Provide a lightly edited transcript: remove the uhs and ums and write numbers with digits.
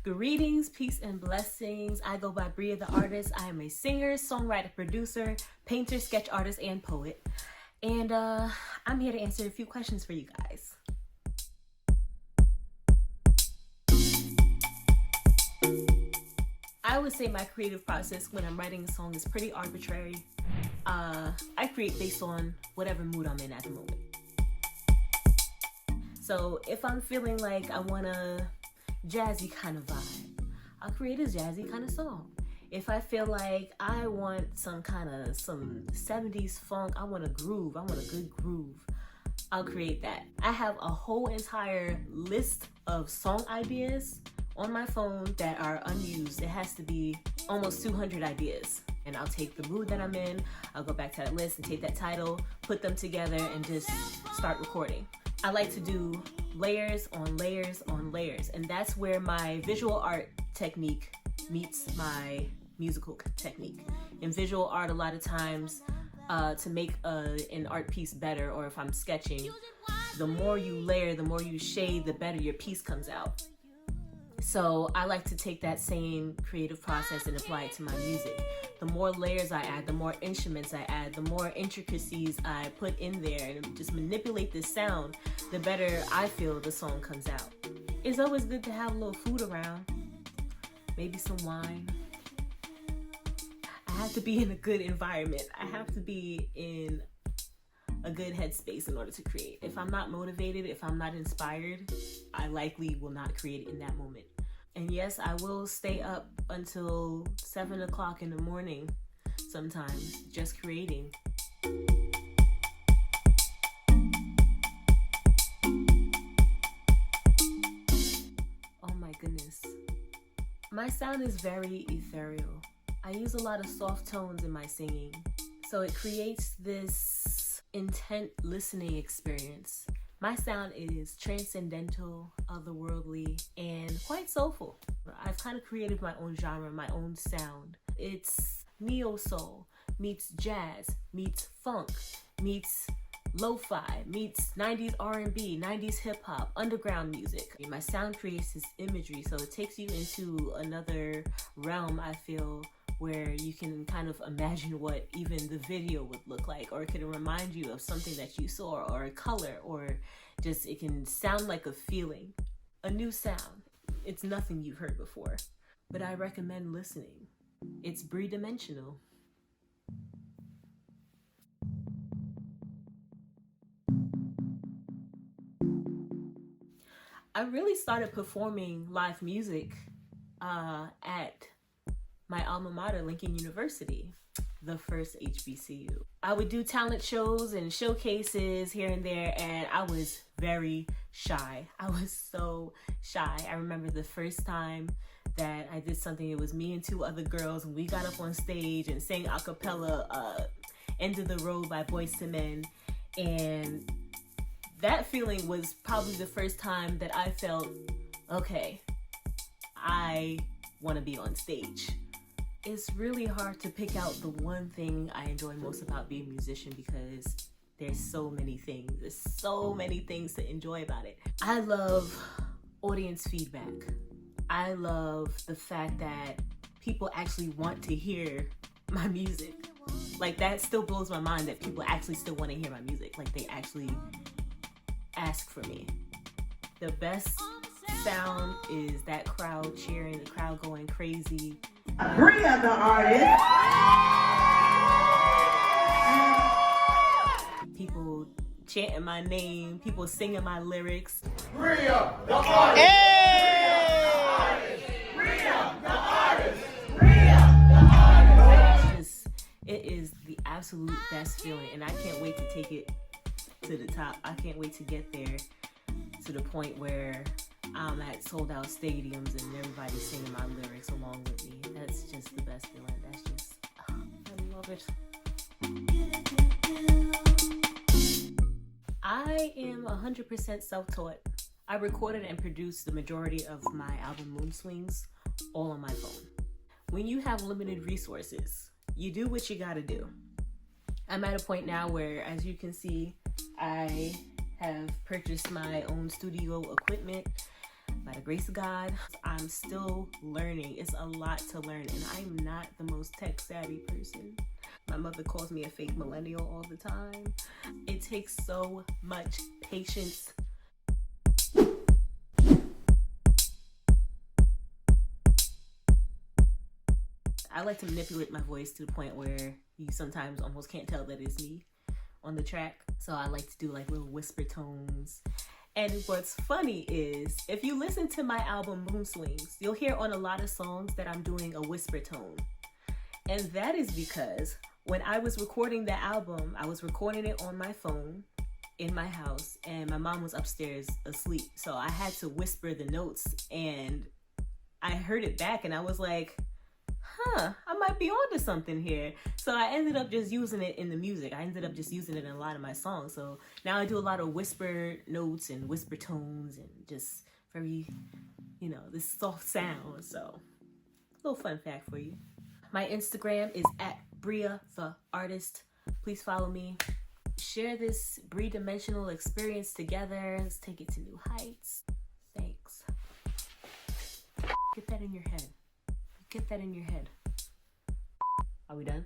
Greetings, peace, and blessings. I go by Bria the Artist. I am a singer, songwriter, producer, painter, sketch artist, and poet. And I'm here to answer a few questions for you guys. I would say my creative process when I'm writing a song is pretty arbitrary. I create based on whatever mood I'm in at the moment. So if I'm feeling like I want a jazzy kind of vibe, I'll create a jazzy kind of song. If I feel like I want some 70s funk, I want a groove, I want a good groove, I'll create that. I have a whole entire list of song ideas on my phone that are unused. It has to be almost 200 ideas. And I'll take the mood that I'm in, I'll go back to that list and take that title, put them together and just start recording. I like to do layers on layers on layers, and that's where my visual art technique meets my musical technique. In visual art, a lot of times, to make an art piece better, or if I'm sketching, the more you layer, the more you shade, the better your piece comes out. So I like to take that same creative process and apply it to my music. The more layers I add, the more instruments I add, the more intricacies I put in there and just manipulate the sound, the better I feel the song comes out. It's always good to have a little food around, maybe some wine. I have to be in a good environment. I have to be in a good headspace in order to create. If I'm not motivated, if I'm not inspired, I likely will not create in that moment. And yes, I will stay up until 7 o'clock in the morning sometimes, just creating. Oh my goodness. My sound is very ethereal. I use a lot of soft tones in my singing, so it creates this intent listening experience. My sound is transcendental, otherworldly, and quite soulful. I've kind of created my own genre, my own sound. It's neo-soul meets jazz, meets funk, meets lo-fi, meets 90s R&B, 90s hip-hop, underground music. My sound creates this imagery, so it takes you into another realm, I feel, where you can kind of imagine what even the video would look like, or it can remind you of something that you saw, or a color, or just it can sound like a feeling, a new sound. It's nothing you've heard before, but I recommend listening. It's Bri-dimensional. I really started performing live music at my alma mater, Lincoln University, the first HBCU. I would do talent shows and showcases here and there, and I was very shy. I was so shy. I remember the first time that I did something, it was me and two other girls, and we got up on stage and sang a cappella, End of the Road by Boyz II Men, and that feeling was probably the first time that I felt, okay, I want to be on stage. It's really hard to pick out the one thing I enjoy most about being a musician, because there's so many things. There's so many things to enjoy about it. I love audience feedback. I love the fact that people actually want to hear my music. Like, that still blows my mind that people actually still want to hear my music. Like, they actually ask for me. The best sound is that crowd cheering, the crowd going crazy. Bria the Artist. People chanting my name, people singing my lyrics. Bria the Artist. Hey! Bria the Artist. Bria the Artist. It is the absolute best feeling, and I can't wait to take it to the top. I can't wait to get there to the point where I'm at sold out stadiums and everybody's singing my lyrics along with me. That's just the best feeling. That's just, I love it. I am 100% self-taught. I recorded and produced the majority of my album Moon Swings all on my phone. When you have limited resources, you do what you gotta do. I'm at a point now where, as you can see, I have purchased my own studio equipment. By the grace of God, I'm still learning. It's a lot to learn, and I'm not the most tech savvy person. My mother calls me a fake millennial all the time. It takes so much patience. I like to manipulate my voice to the point where you sometimes almost can't tell that it's me on the track. So I like to do like little whisper tones. And what's funny is, if you listen to my album Moon Swings, you'll hear on a lot of songs that I'm doing a whisper tone. And that is because when I was recording the album, I was recording it on my phone in my house, and my mom was upstairs asleep. So I had to whisper the notes, and I heard it back and I was like, I might be onto something here. So I ended up just using it in the music. I ended up just using it in a lot of my songs. So now I do a lot of whisper notes and whisper tones and just very, this soft sound. So a little fun fact for you. My Instagram is at Bria The Artist. Please follow me. Share this Bri-dimensional experience together. Let's take it to new heights. Thanks. Get that in your head. Get that in your head. Are we done?